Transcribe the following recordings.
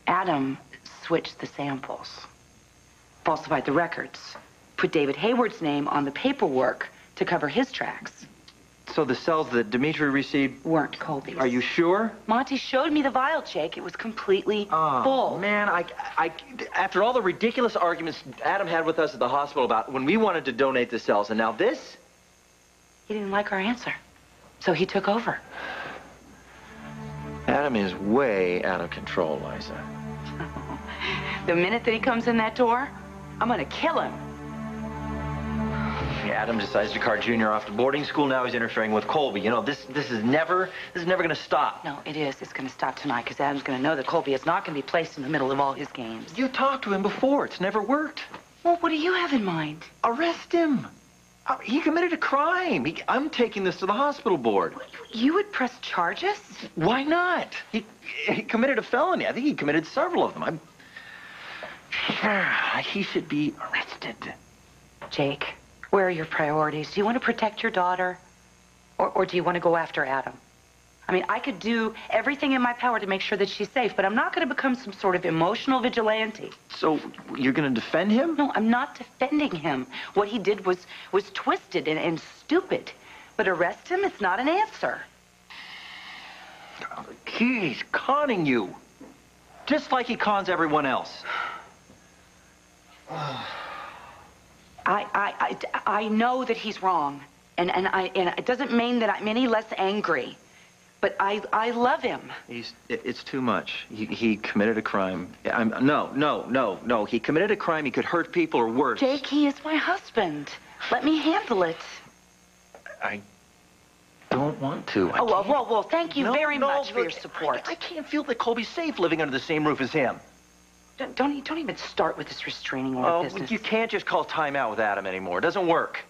Adam switched the samples, falsified the records, put David Hayward's name on the paperwork to cover his tracks. So the cells that Dimitri received weren't Colby's. Are you sure? Monty showed me the vial, Jake. It was completely full. Man, after all the ridiculous arguments Adam had with us at the hospital about when we wanted to donate the cells, and now this? He didn't like our answer, so he took over. Adam is way out of control, Liza. The minute that he comes in that door, I'm gonna kill him. Adam decides to cart Junior off to boarding school. Now he's interfering with Colby. You know, this is never going to stop. No, it is. It's going to stop tonight because Adam's going to know that Colby is not going to be placed in the middle of all his games. You talked to him before. It's never worked. Well, what do you have in mind? Arrest him. He committed a crime. I'm taking this to the hospital board. You would press charges? Why not? He committed a felony. I think he committed several of them. He should be arrested. Jake. Where are your priorities? Do you want to protect your daughter? Or do you want to go after Adam? I mean, I could do everything in my power to make sure that she's safe, but I'm not going to become some sort of emotional vigilante. So you're going to defend him? No, I'm not defending him. What he did was twisted and stupid. But arrest him, it's not an answer. He's conning you. Just like he cons everyone else. I know that he's wrong, and it doesn't mean that I'm any less angry, but I love him. It's too much. He committed a crime. No. He committed a crime. He could hurt people or worse. Jake, he is my husband. Let me handle it. I don't want to. Well, thank you very much for your support. I can't feel that Colby's safe living under the same roof as him. Don't even start with this restraining order business. You can't just call time out with Adam anymore. It doesn't work.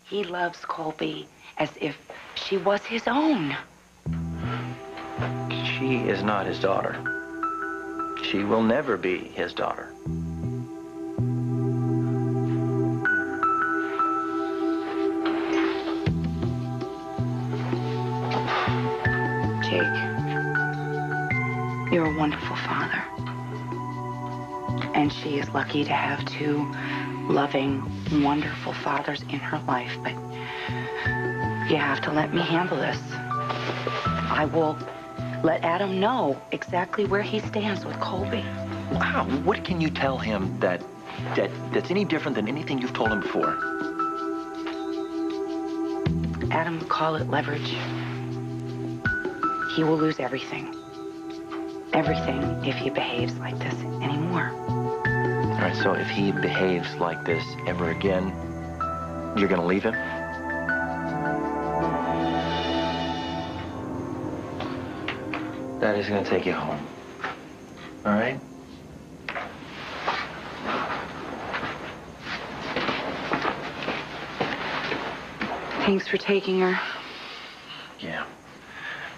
He loves Colby as if she was his own. She is not his daughter. She will never be his daughter. Jake, you're a wonderful father. And she is lucky to have two loving, wonderful fathers in her life. But you have to let me handle this. I will let Adam know exactly where he stands with Colby. Wow, what can you tell him that's any different than anything you've told him before? Adam would call it leverage. He will lose everything. Everything if he behaves like this anymore. All right, so if he behaves like this ever again, you're going to leave him? Daddy's going to take you home. All right? Thanks for taking her. Yeah.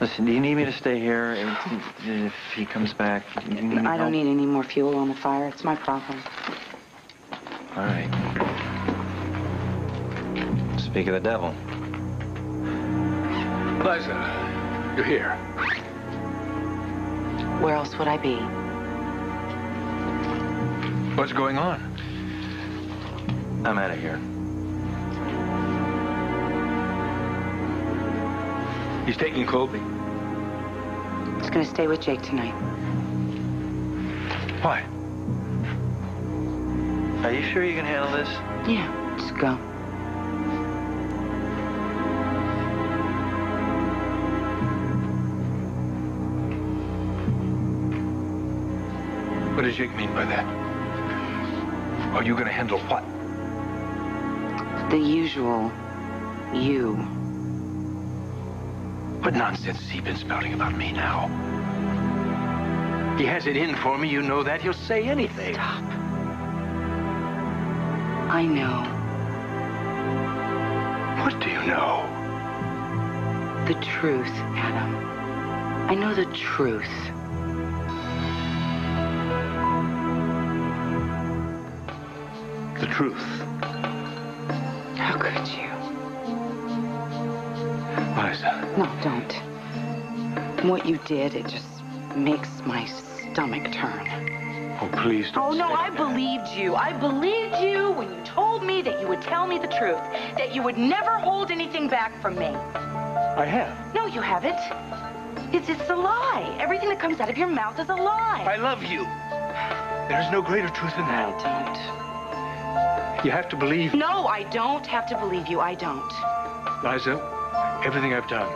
Listen, do you need me to stay here if he comes back? I don't need any more fuel on the fire. It's my problem. All right. Speak of the devil. Liza, you're here. Where else would I be? What's going on? I'm out of here. He's taking Colby? He's gonna stay with Jake tonight. Why? Are you sure you can handle this? Yeah, just go. What does Jake mean by that? Are you gonna handle what? The usual you. What nonsense has he been spouting about me now? He has it in for me, you know that. He'll say anything. Stop. I know. What do you know? The truth, Adam. I know the truth. The truth. How could you? Liza. No, don't. What you did, it just makes my stomach turn. Oh, please don't. Oh, no, say I that. believed you. I believed you when you told me that you would tell me the truth, that you would never hold anything back from me. I have. No, you haven't. It's a lie. Everything that comes out of your mouth is a lie. I love you. There is no greater truth than that. I You have to believe. don't. No, I don't have to believe you. I don't. Liza, everything I've done,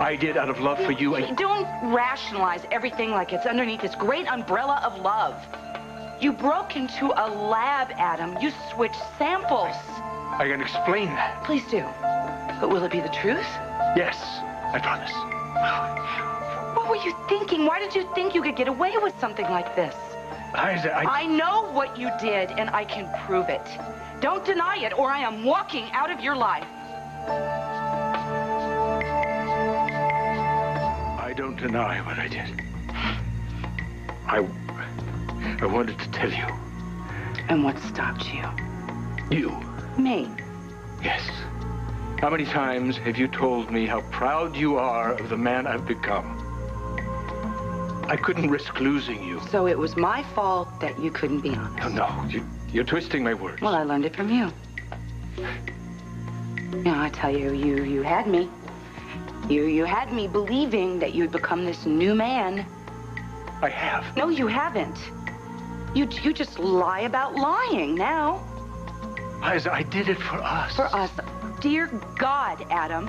I did out of love for you. Don't rationalize everything like it's underneath this great umbrella of love. You broke into a lab, Adam. You switched samples. I can explain that. Please do. But will it be the truth? Yes, I promise. What were you thinking? Why did you think you could get away with something like this? Liza, I know what you did, and I can prove it. Don't deny it, or I am walking out of your life. I don't deny what I did. I wanted to tell you. And what stopped you? You. Me. Yes. How many times have you told me how proud you are of the man I've become? I couldn't risk losing you. So it was my fault that you couldn't be honest. No, you're twisting my words. Well, I learned it from you. Yeah, I tell you, you had me. You had me believing that you'd become this new man. I have. No, you haven't. You just lie about lying now. Liza, I did it for us. For us. Dear God, Adam,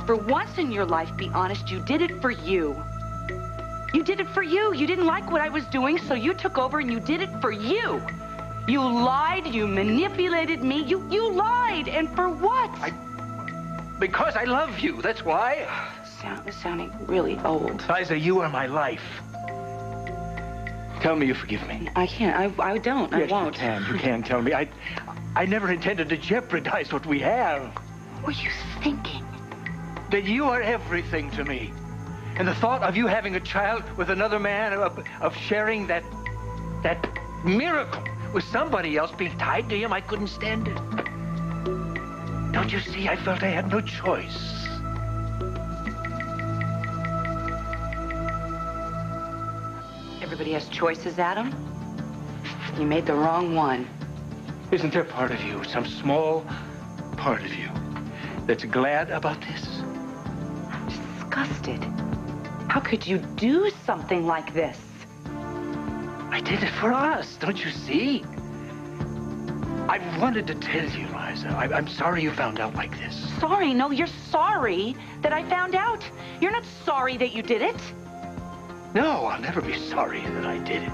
for once in your life, be honest, you did it for you. You did it for you. You didn't like what I was doing, so you took over and you did it for you. You lied, you manipulated me, you lied, and for what? Because I love you, that's why. Sounding really old. Liza, you are my life. Tell me you forgive me. I can't. I don't. Yes, I won't. You can tell me. I never intended to jeopardize what we have. What were you thinking? That you are everything to me. And the thought of you having a child with another man, of sharing that miracle with somebody else, being tied to him, I couldn't stand it. Don't you see? I felt I had no choice. Everybody has choices, Adam. You made the wrong one. Isn't there part of you, some small part of you, that's glad about this? I'm disgusted. How could you do something like this? I did it for us, don't you see? I wanted to tell you, Liza. I'm sorry you found out like this. Sorry? No, you're sorry that I found out. You're not sorry that you did it. No, I'll never be sorry that I did it.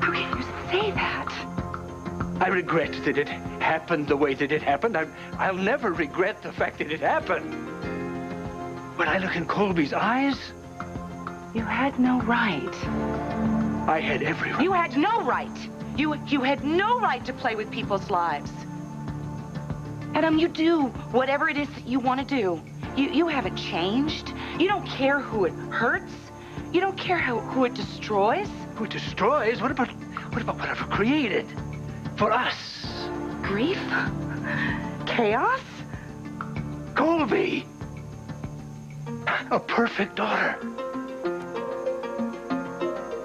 How can you say that? I regret that it happened the way that it happened. I'll never regret the fact that it happened. When I look in Colby's eyes... You had no right. I had every right. You had no right. You had no right to play with people's lives. Adam, you do whatever it is that you want to do. You haven't changed. You don't care who it hurts. You don't care who it destroys. Who it destroys? What about what I've created? For us. Grief? Chaos? Colby! A perfect daughter.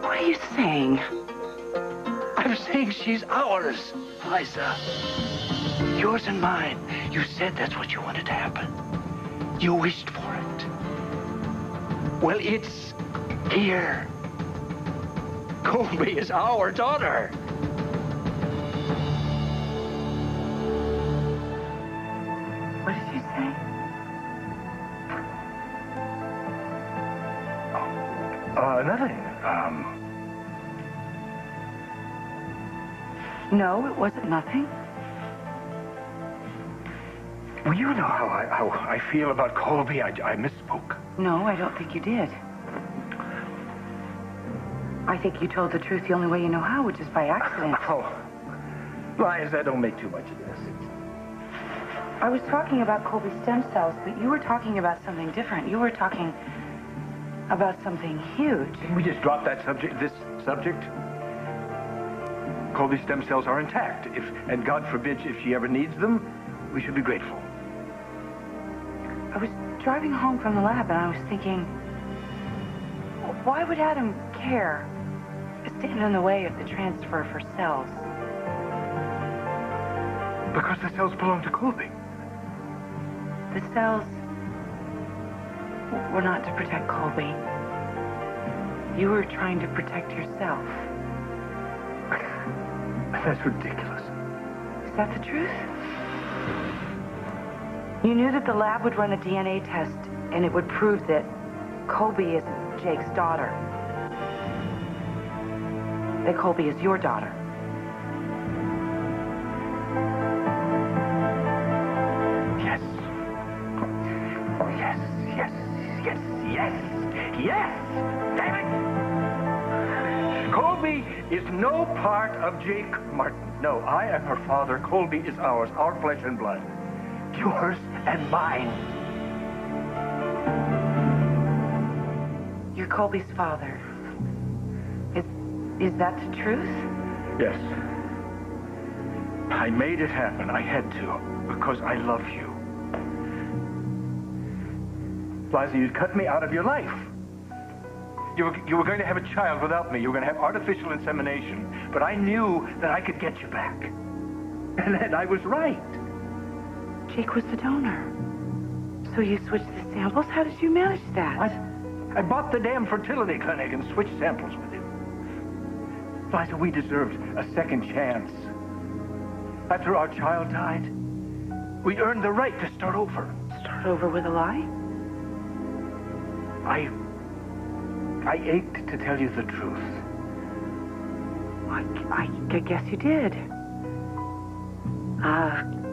What are you saying? I'm saying she's ours, Liza. Yours and mine. You said that's what you wanted to happen. You wished for it. Well, it's here. Colby is our daughter. What did you say? Nothing. No, it wasn't nothing. Well, you know how I feel about Colby. I misspoke. No, I don't think you did. I think you told the truth the only way you know how, which is by accident. Oh, Liza, don't make too much of this. I was talking about Colby's stem cells, but you were talking about something different. You were talking about something huge. Can we just drop that subject, this subject? Colby's stem cells are intact. And God forbid, if she ever needs them, we should be grateful. I was driving home from the lab, and I was thinking, Why would Adam care? Stand in the way of the transfer for cells. Because the cells belong to Colby. The cells were not to protect Colby. You were trying to protect yourself. That's ridiculous. Is that the truth? You knew that the lab would run a DNA test and it would prove that Colby isn't Jake's daughter. That Colby is your daughter. Yes. Yes, yes, yes, yes, yes! Damn it! Colby is no part of Jake Martin. No, I am her father. Colby is ours, our flesh and blood. Yours and mine. You're Colby's father. Is that the truth? Yes. I made it happen. I had to, because I love you. Liza, you cut me out of your life. You were going to have a child without me. You were going to have artificial insemination. But I knew that I could get you back. And I was right. Jake was the donor. So you switched the samples? How did you manage that? I bought the damn fertility clinic and switched samples with him. Liza, we deserved a second chance. After our child died, we earned the right to start over. Start over with a lie? I ached to tell you the truth. I guess you did.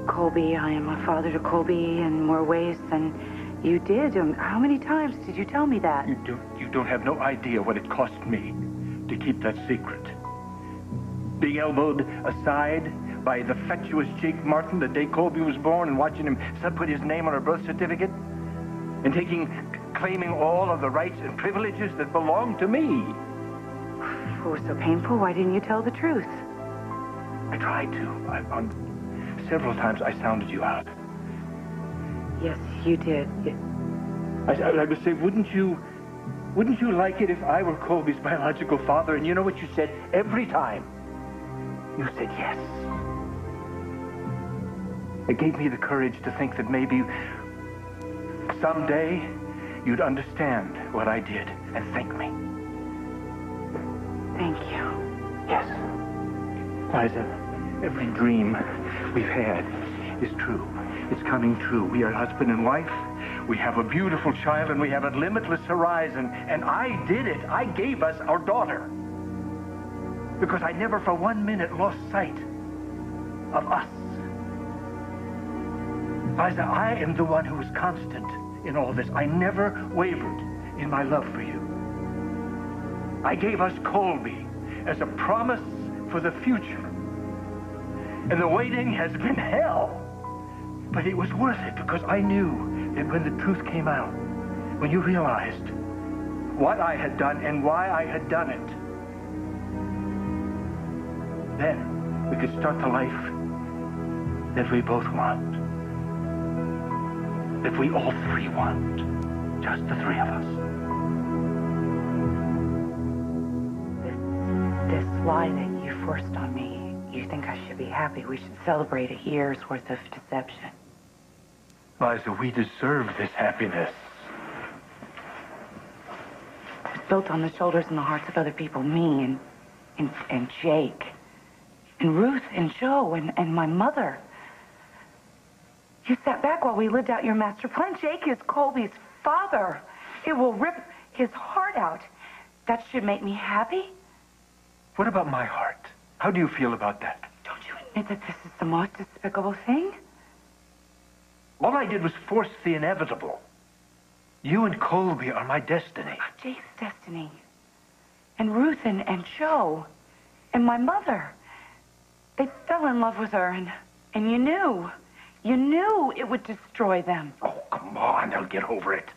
Colby, I am a father to Colby in more ways than you did. How many times did you tell me that? You don't have no idea what it cost me to keep that secret. Being elbowed aside by the fatuous Jake Martin the day Colby was born and watching him put his name on her birth certificate and claiming all of the rights and privileges that belong to me. It was so painful. Why didn't you tell the truth? I tried to. Several times I sounded you out. Yes, you did. I would say, wouldn't you like it if I were Colby's biological father? And you know what you said every time? You said yes. It gave me the courage to think that maybe someday you'd understand what I did and thank me. Thank you. Yes. Liza, every dream we've had is true. It's coming true. We are husband and wife. We have a beautiful child, and we have a limitless horizon. And I did it. I gave us our daughter. Because I never for 1 minute lost sight of us. Liza, I am the one who was constant in all this. I never wavered in my love for you. I gave us Colby as a promise for the future. And the waiting has been hell. But it was worth it because I knew that when the truth came out, when you realized what I had done and why I had done it, then we could start the life that we both want. That we all three want. Just the three of us. This lie that you forced on me, you think I should be happy. We should celebrate a year's worth of deception. Liza, we deserve this happiness. It's built on the shoulders and the hearts of other people. Me and Jake. And Ruth and Joe and my mother. You sat back while we lived out your master plan. Jake is Colby's father. It will rip his heart out. That should make me happy. What about my heart? How do you feel about that? Don't you admit that this is the most despicable thing? All I did was force the inevitable. You and Colby are my destiny. Jake's destiny. And Ruth and Joe. And my mother. They fell in love with her, and you knew. You knew it would destroy them. Oh, come on, they'll get over it.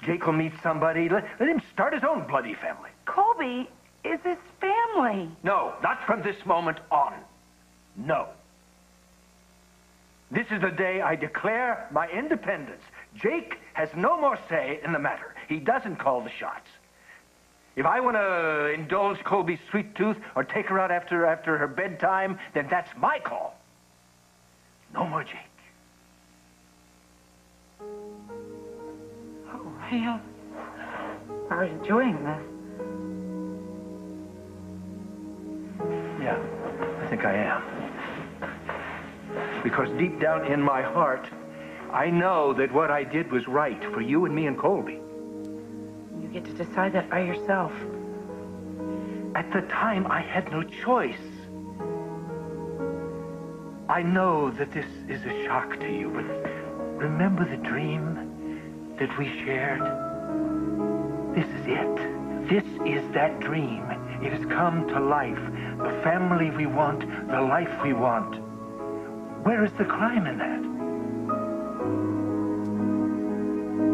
Jake will meet somebody. Let him start his own bloody family. Colby is his family. No, not from this moment on. No. This is the day I declare my independence. Jake has no more say in the matter. He doesn't call the shots. If I want to indulge Colby's sweet tooth or take her out after her bedtime, then that's my call. No more Jake. Oh, I was enjoying this. Yeah, I think I am. Because deep down in my heart, I know that what I did was right for you and me and Colby. You get to decide that by yourself. At the time, I had no choice. I know that this is a shock to you, but remember the dream that we shared? This is it. This is that dream. It has come to life. The family we want, the life we want. Where is the crime in that?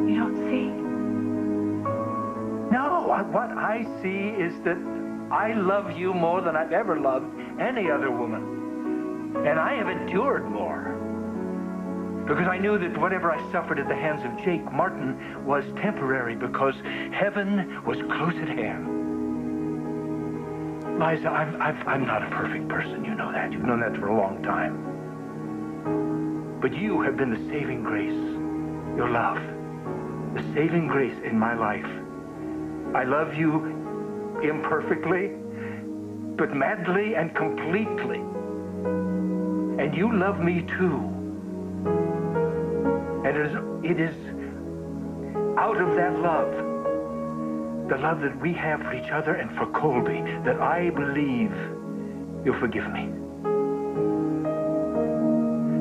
You don't see? No, what I see is that I love you more than I've ever loved any other woman. And I have endured more. Because I knew that whatever I suffered at the hands of Jake Martin was temporary, because heaven was close at hand. Liza, I'm not a perfect person. You know that. You've known that for a long time. But you have been the saving grace. Your love. The saving grace in my life. I love you imperfectly, but madly and completely. And you love me too. And it is out of that love, the love that we have for each other and for Colby, that I believe you'll forgive me.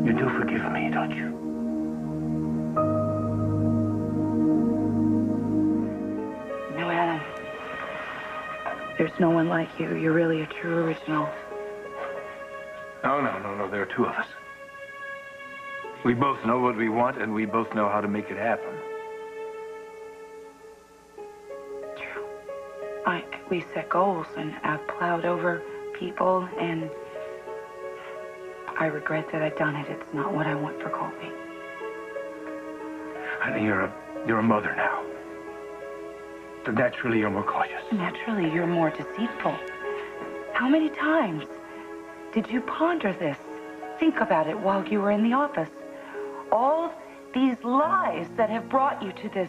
You do forgive me, don't you? No, Adam. There's no one like you. You're really a true original. No. There are two of us. We both know what we want, and we both know how to make it happen. True. We set goals, and I've plowed over people, and I regret that I've done it. It's not what I want for Colby. Honey, you're a mother now. So naturally, you're more cautious. Naturally, you're more deceitful. How many times did you ponder this? Think about it while you were in the office. All these lies that have brought you to this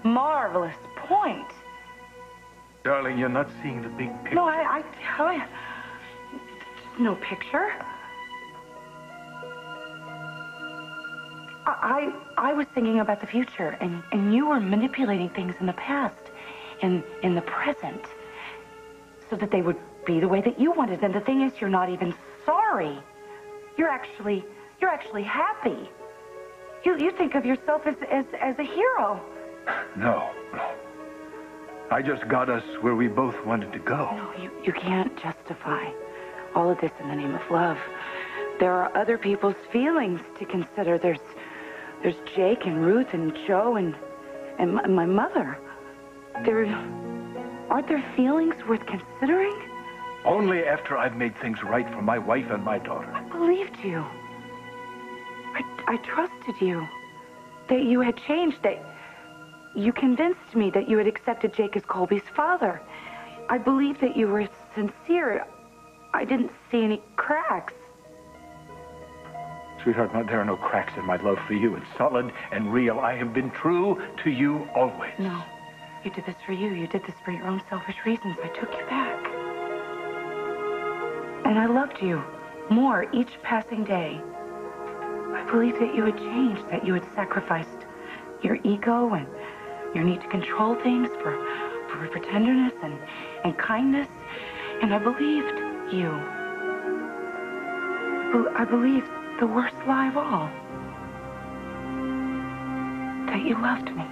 marvelous point. Darling, you're not seeing the big picture. No, no picture. I was thinking about the future, and you were manipulating things in the past, in the present, so that they would be the way that you wanted. And the thing is, you're not even sorry. You're actually happy. You think of yourself as a hero. No. I just got us where we both wanted to go. No, you can't justify all of this in the name of love. There are other people's feelings to consider. There's Jake and Ruth and Joe and my mother. Aren't there feelings worth considering? Only after I've made things right for my wife and my daughter. I believed you. I trusted you. That you had changed, that you convinced me that you had accepted Jake as Colby's father. I believed that you were sincere. I didn't see any cracks. Sweetheart, there are no cracks in my love for you. It's solid and real. I have been true to you always. No, you did this for you. You did this for your own selfish reasons. I took you back. And I loved you more each passing day. I believed that you had changed, that you had sacrificed your ego and your need to control things for tenderness and kindness. And I believed you. I believed the worst lie of all. That you loved me.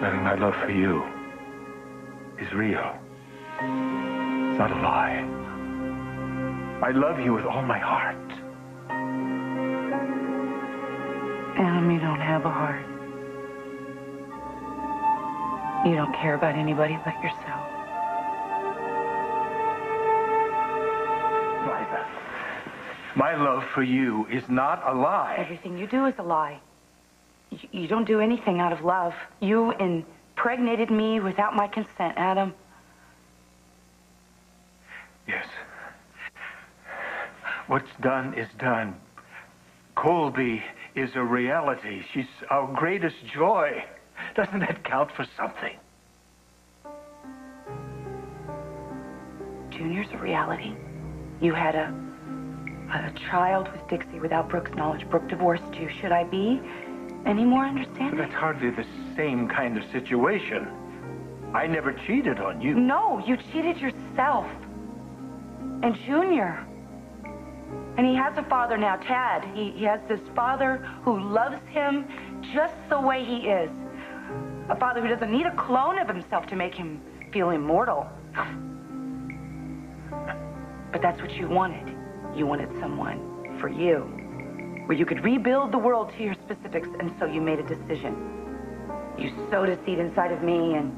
And my love for you is real. It's not a lie. I love you with all my heart. Adam, you don't have a heart. You don't care about anybody but yourself. Liza, my love for you is not a lie. Everything you do is a lie. You don't do anything out of love. You impregnated me without my consent, Adam. Yes. What's done is done. Colby is a reality. She's our greatest joy. Doesn't that count for something? Junior's a reality. You had a child with Dixie without Brooke's knowledge. Brooke divorced you. Should I be any more understanding? But that's hardly the same kind of situation. I never cheated on you. No, you cheated yourself. And Junior. And he has a father now, Tad. He has this father who loves him just the way he is. A father who doesn't need a clone of himself to make him feel immortal. But that's what you wanted. You wanted someone for you, where you could rebuild the world to your specifics, and so you made a decision. You sowed a seed inside of me, and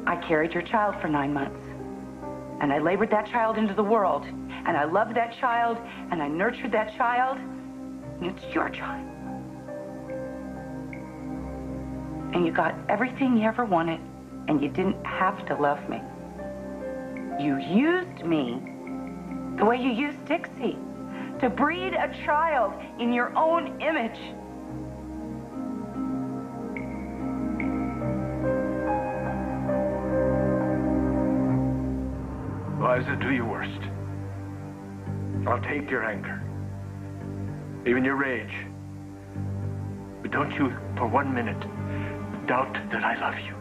I carried your child for 9 months. And I labored that child into the world, and I loved that child, and I nurtured that child, and it's your child. And you got everything you ever wanted, and you didn't have to love me. You used me the way you used Dixie, to breed a child in your own image. Liza, do your worst. I'll take your anger, even your rage. But don't you, for 1 minute, doubt that I love you.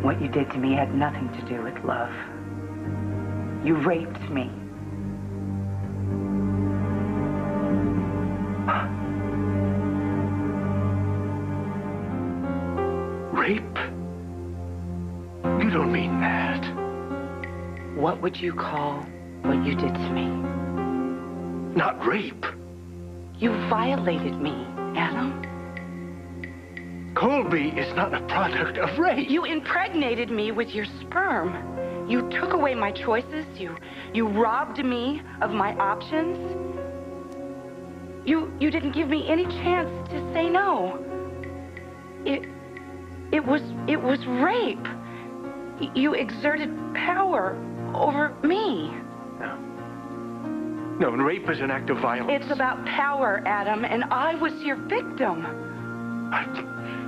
What you did to me had nothing to do with love. You raped me. Rape? You don't mean that. What would you call what you did to me? Not rape. You violated me, Adam. Colby is not a product of rape. You impregnated me with your sperm. You took away my choices. You robbed me of my options. You didn't give me any chance to say no. It was rape. You exerted power over me. No, rape is an act of violence. It's about power, Adam, and I was your victim.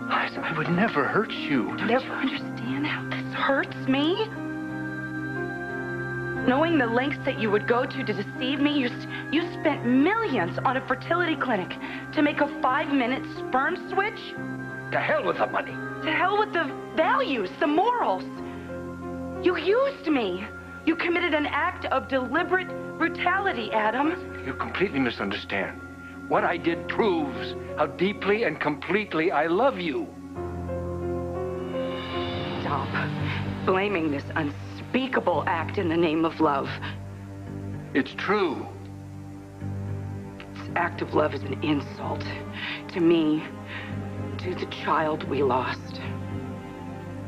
Liza, I would never hurt you. Don't you understand how this hurts me? Knowing the lengths that you would go to deceive me, you spent millions on a fertility clinic to make a 5-minute sperm switch? To hell with the money. To hell with the values, the morals. You used me. You committed an act of deliberate brutality, Adam. You completely misunderstand. What I did proves how deeply and completely I love you. Stop blaming this unspeakable act in the name of love. It's true. This act of love is an insult to me, to the child we lost.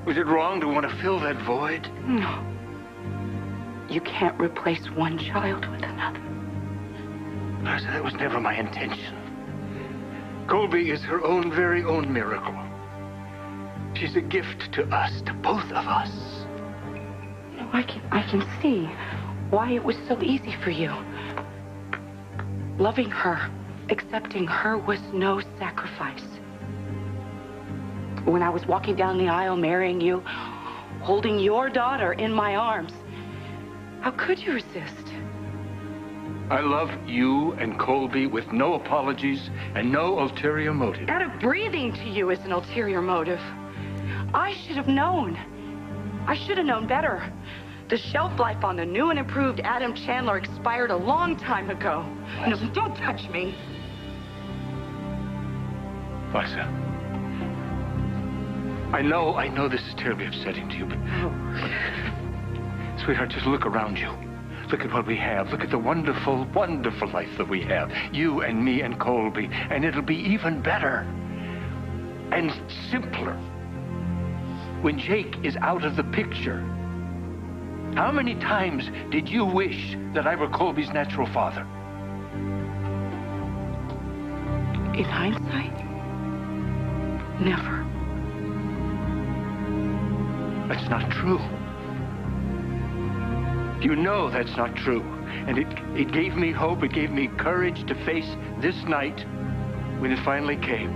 Was it wrong to want to fill that void? No. You can't replace one child with another. Liza, that was never my intention. Colby is her own very own miracle. She's a gift to us, to both of us. No, I can see why it was so easy for you. Loving her, accepting her was no sacrifice. When I was walking down the aisle marrying you, holding your daughter in my arms, how could you resist? I love you and Colby with no apologies and no ulterior motive. Out of breathing to you is an ulterior motive. I should have known. I should have known better. The shelf life on the new and improved Adam Chandler expired a long time ago. No, don't touch me. Liza, I know this is terribly upsetting to you, but... Sweetheart, just look around you. Look at what we have. Look at the wonderful, wonderful life that we have. You and me and Colby. And it'll be even better. And simpler. When Jake is out of the picture. How many times did you wish that I were Colby's natural father? In hindsight, never. That's not true. You know that's not true. And it gave me hope, it gave me courage to face this night when it finally came.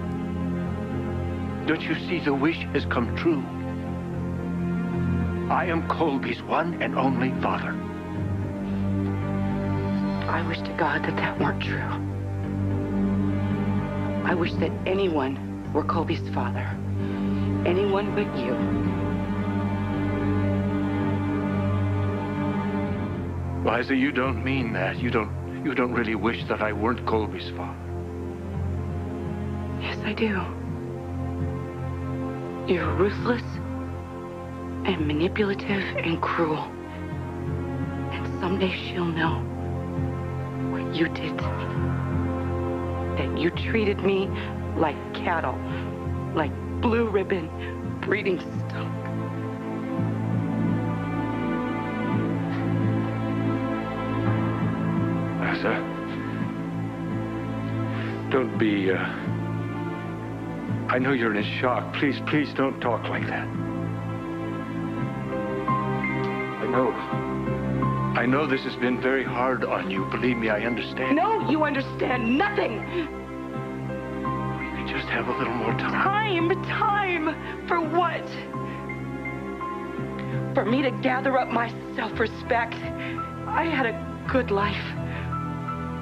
Don't you see, the wish has come true? I am Colby's one and only father. I wish to God that that weren't true. I wish that anyone were Colby's father. Anyone but you. Liza, you don't mean that. You don't really wish that I weren't Colby's father. Yes, I do. You're ruthless and manipulative and cruel. And someday she'll know what you did to me. That you treated me like cattle, like blue ribbon breeding stock. Liza, don't be, I know you're in shock. Please don't talk like that. I know this has been very hard on you. Believe me, I understand. No, you understand nothing. We could just have a little more time. Time for what? For me to gather up my self-respect. I had a good life.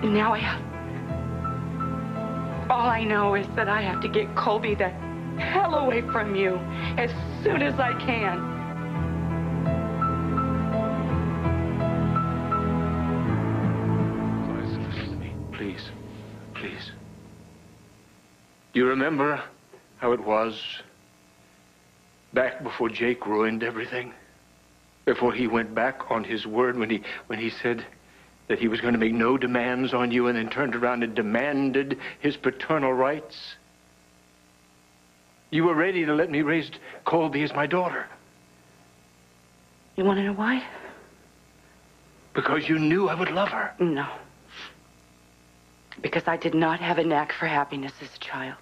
And now I have... All I know is that I have to get Colby the hell away from you as soon as I can. Listen to me, please. You remember how it was back before Jake ruined everything? Before he went back on his word when he said that he was going to make no demands on you and then turned around and demanded his paternal rights? You were ready to let me raise Colby as my daughter. You want to know why? Because you knew I would love her. No. Because I did not have a knack for happiness as a child.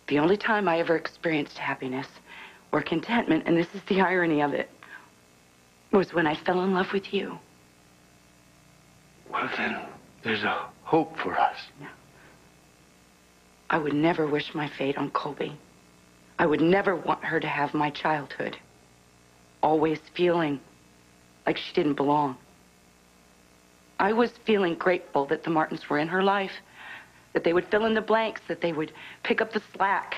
The only time I ever experienced happiness or contentment, and this is the irony of it, was when I fell in love with you. Well, then, there's a hope for us. No. I would never wish my fate on Colby. I would never want her to have my childhood. Always feeling like she didn't belong. I was feeling grateful that the Martins were in her life, that they would fill in the blanks, that they would pick up the slack,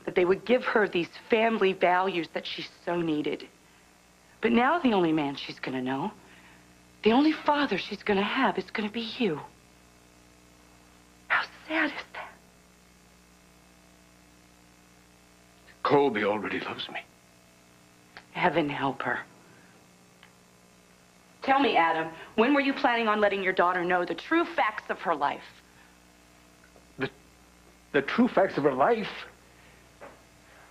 that they would give her these family values that she so needed. But now the only man she's going to know, the only father she's going to have is going to be you. How sad is that? Colby already loves me. Heaven help her. Tell me, Adam, when were you planning on letting your daughter know the true facts of her life? The true facts of her life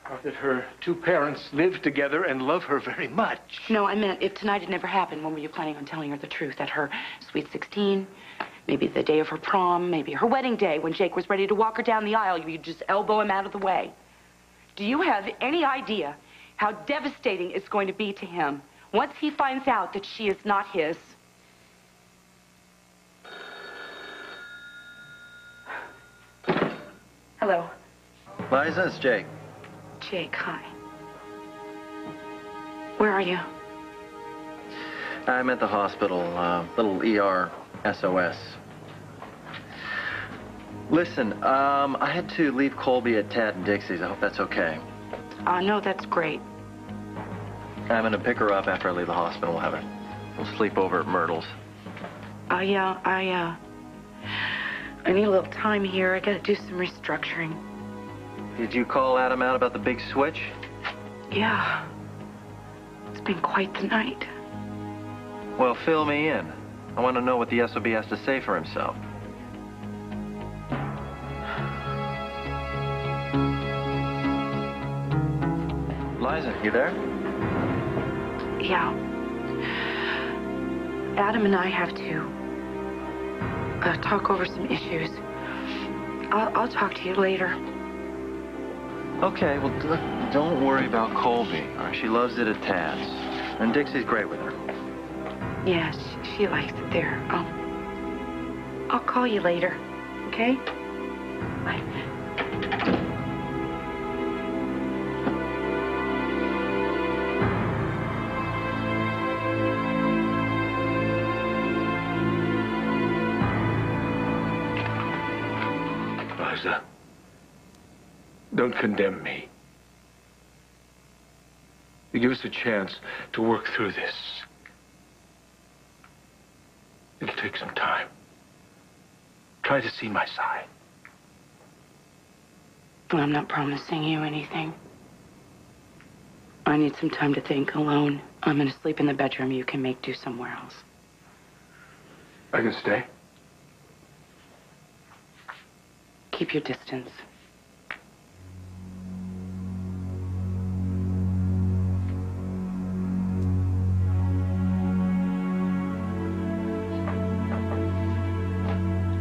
are that her two parents live together and love her very much. No, I meant if tonight had never happened, when were you planning on telling her the truth? At her sweet 16, maybe the day of her prom, maybe her wedding day when Jake was ready to walk her down the aisle, you'd just elbow him out of the way. Do you have any idea how devastating it's going to be to him once he finds out that she is not his? Hello. Liza, it's Jake. Jake, hi. Where are you? I'm at the hospital, little ER SOS. Listen, I had to leave Colby at Tad and Dixie's. I hope that's okay. No, that's great. I'm gonna pick her up after I leave the hospital. We'll sleep over at Myrtle's. Yeah, I need a little time here. I gotta do some restructuring. Did you call Adam out about the big switch? Yeah. It's been quite the night. Well, fill me in. I want to know what the SOB has to say for himself. Liza, you there? Yeah. Adam and I have to talk over some issues. I'll talk to you later. Okay, well, look, don't worry about Colby. All right, she loves it at Tad's. And Dixie's great with her. Yeah, she likes it there. I'll call you later, okay? Bye. Liza, don't condemn me. You give us a chance to work through this. It'll take some time. Try to see my side. I'm not promising you anything. I need some time to think alone. I'm gonna sleep in the bedroom. You can make do somewhere else. I can stay. Keep your distance.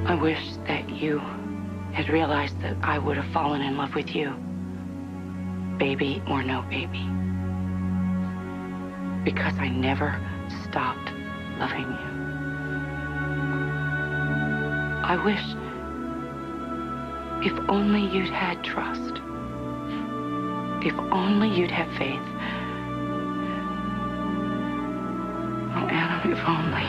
I wish that you had realized that I would have fallen in love with you, baby or no baby, because I never stopped loving you. I wish if only you'd had trust, if only you'd have faith. Oh, Adam, if only.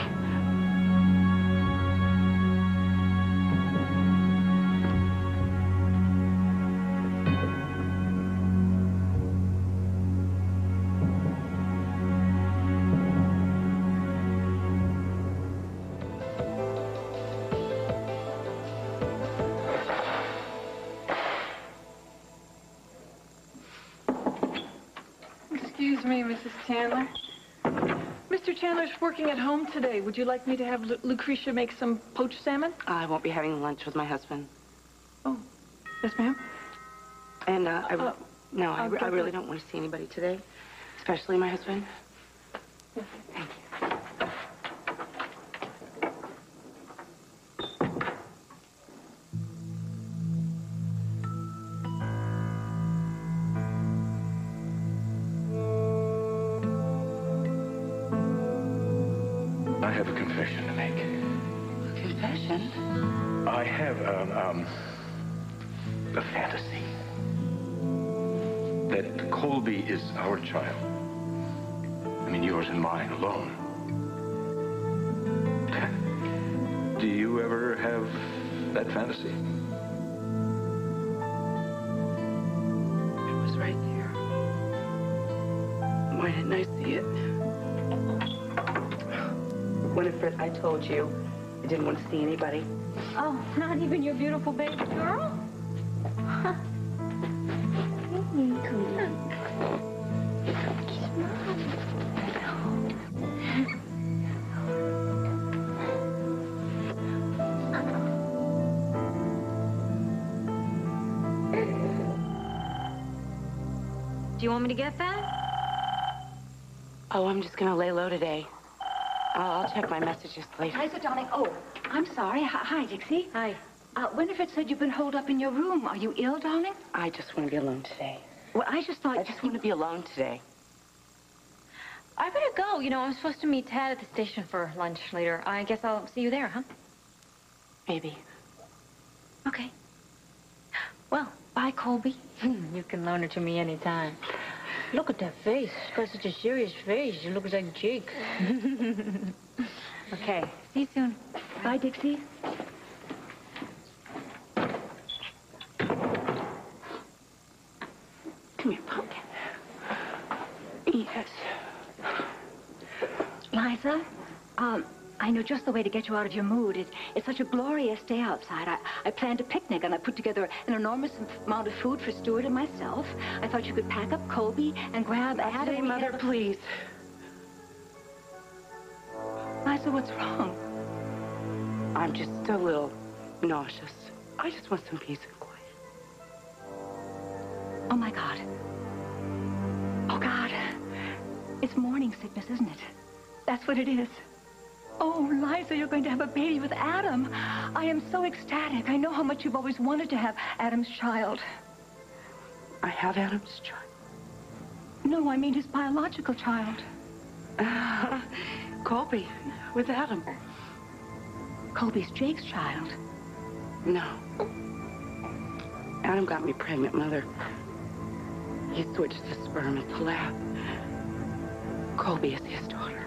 Excuse me, Mrs. Chandler. Mr. Chandler's working at home today. Would you like me to have Lucretia make some poached salmon? I won't be having lunch with my husband. Oh, yes, ma'am. And, I really don't want to see anybody today, especially my husband. Yes. Thank you. I have a confession to make. Confession? I have, a fantasy. That Colby is our child. I mean, yours and mine alone. Do you ever have that fantasy? It was right there. Why didn't I see it? Winifred, I told you I didn't want to see anybody. Oh, not even your beautiful baby girl? Do you want me to get that? Oh, I'm just gonna lay low today. I'll check my messages later. Liza, darling. Oh, I'm sorry. Hi, Dixie. Hi. Winifred said you've been holed up in your room. Are you ill, darling? I just want to be alone today. Well, I just thought... I just want to be alone today. I better go. You know, I'm supposed to meet Tad at the station for lunch later. I guess I'll see you there, huh? Maybe. Okay. Well, bye, Colby. You can loan her to me anytime. Look at that face. She's got such a serious face. She looks like Jake. Okay. See you soon. Bye, Dixie. Come here, pumpkin. Yes. Liza, I know just the way to get you out of your mood. It's such a glorious day outside. I planned a picnic, and I put together an enormous amount of food for Stuart and myself. I thought you could pack up Colby and grab Adam. Hey, Mother, please. Liza, what's wrong? I'm just a little nauseous. I just want some peace and quiet. Oh, my God. Oh, God. It's morning sickness, isn't it? That's what it is. Oh, Liza, you're going to have a baby with Adam. I am so ecstatic. I know how much you've always wanted to have Adam's child. I have Adam's child. No, I mean his biological child. Colby, with Adam. Colby's Jake's child. No. Adam got me pregnant, Mother. He switched the sperm at the lab. Colby is his daughter.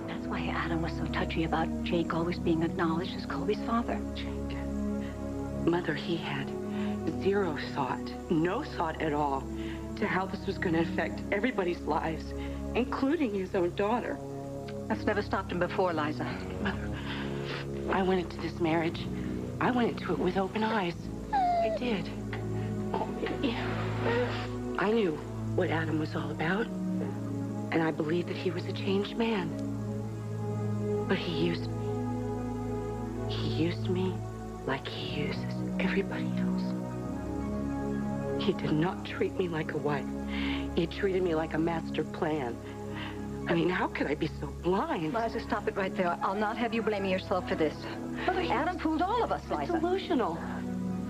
That's why Adam was so touchy about Jake always being acknowledged as Colby's father. Jake. Mother, he had zero thought, no thought at all, to how this was going to affect everybody's lives, including his own daughter. That's never stopped him before, Liza. Mother, I went into this marriage. I went into it with open eyes. I did. I knew what Adam was all about, and I believed that he was a changed man. But he used me. He used me like he uses everybody else. He did not treat me like a wife. He treated me like a master plan. I mean, how could I be so blind? Liza, stop it right there. I'll not have you blaming yourself for this. Adam fooled all of us, Liza. Delusional.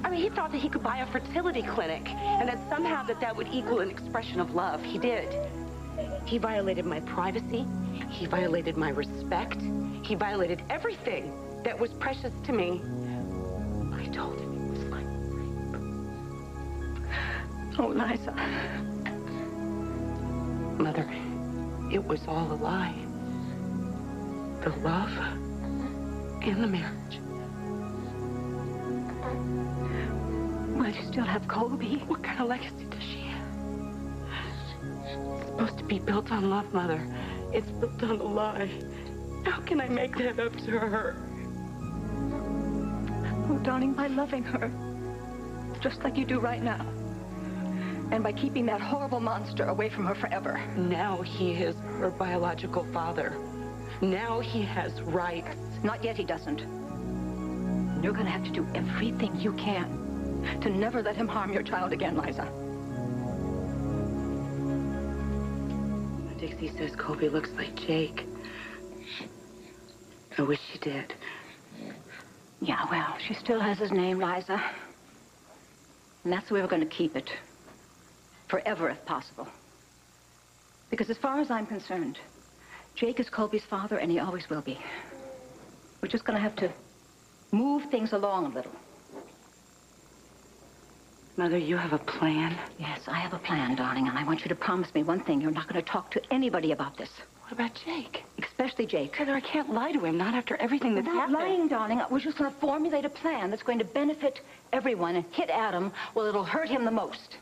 I mean, he thought that he could buy a fertility clinic, and that somehow that would equal an expression of love. He did. He violated my privacy. He violated my respect. He violated everything that was precious to me. I told him it was like rape. Oh, Liza. Mother, it was all a lie. The love and the marriage. Well, you still have Colby. What kind of legacy does she have? It's supposed to be built on love, Mother. It's built on a lie. How can I make that up to her? Oh, darling, by loving her. Just like you do right now. And by keeping that horrible monster away from her forever. Now he is her biological father. Now he has rights. Not yet he doesn't. You're going to have to do everything you can to never let him harm your child again, Liza. Dixie says Colby looks like Jake. I wish she did. Yeah, well, she still has his name, Liza. And that's the way we're going to keep it. Forever, if possible. Because as far as I'm concerned, Jake is Colby's father, and he always will be. We're just going to have to move things along a little. Mother, you have a plan? Yes, I have a plan, darling, and I want you to promise me one thing. You're not going to talk to anybody about this. What about Jake? Especially Jake. Mother, I can't lie to him, not after everything that's happened. Without lying, darling, we're just going to formulate a plan that's going to benefit everyone and hit Adam, well, it'll hurt him the most.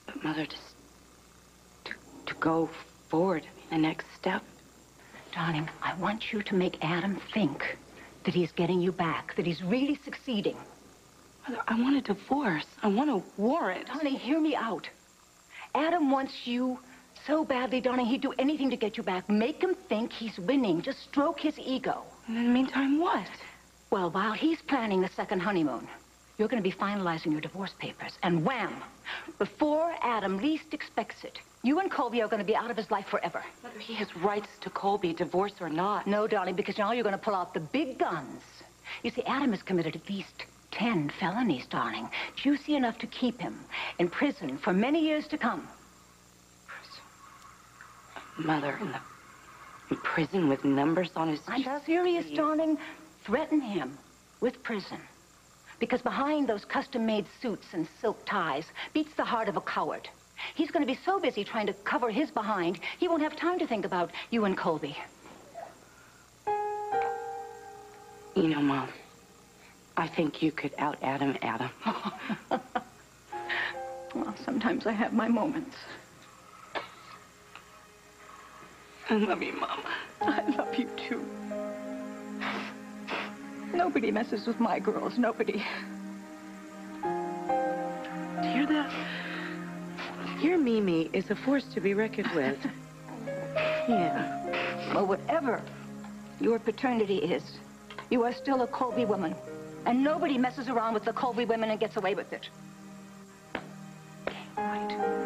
But, Mother, just to go forward, the next step. Darling, I want you to make Adam think that he's getting you back, that he's really succeeding. Mother, I want a divorce. I want a warrant. Darling, hear me out. Adam wants you so badly, darling, he'd do anything to get you back. Make him think he's winning. Just stroke his ego. And in the meantime, what? Well, while he's planning the second honeymoon, you're going to be finalizing your divorce papers. And wham! Before Adam least expects it, you and Colby are going to be out of his life forever. Mother, he has rights to Colby, divorce or not. No, darling, because now you're going to pull out the big guns. You see, Adam has committed at least 10 felonies, darling. Juicy enough to keep him in prison for many years to come. Mother, in prison with numbers on his I'm chest? serious, darling. Threaten him with prison. Because behind those custom-made suits and silk ties beats the heart of a coward. He's going to be so busy trying to cover his behind, he won't have time to think about you and Colby. You know, Mom, I think you could out-Adam Adam. Well, sometimes I have my moments. I love you, Mom. I love you, too. Nobody messes with my girls, nobody. Do you hear that? Your Mimi is a force to be reckoned with. Yeah. Well, whatever your paternity is, you are still a Colby woman. And nobody messes around with the Colby women and gets away with it. Right.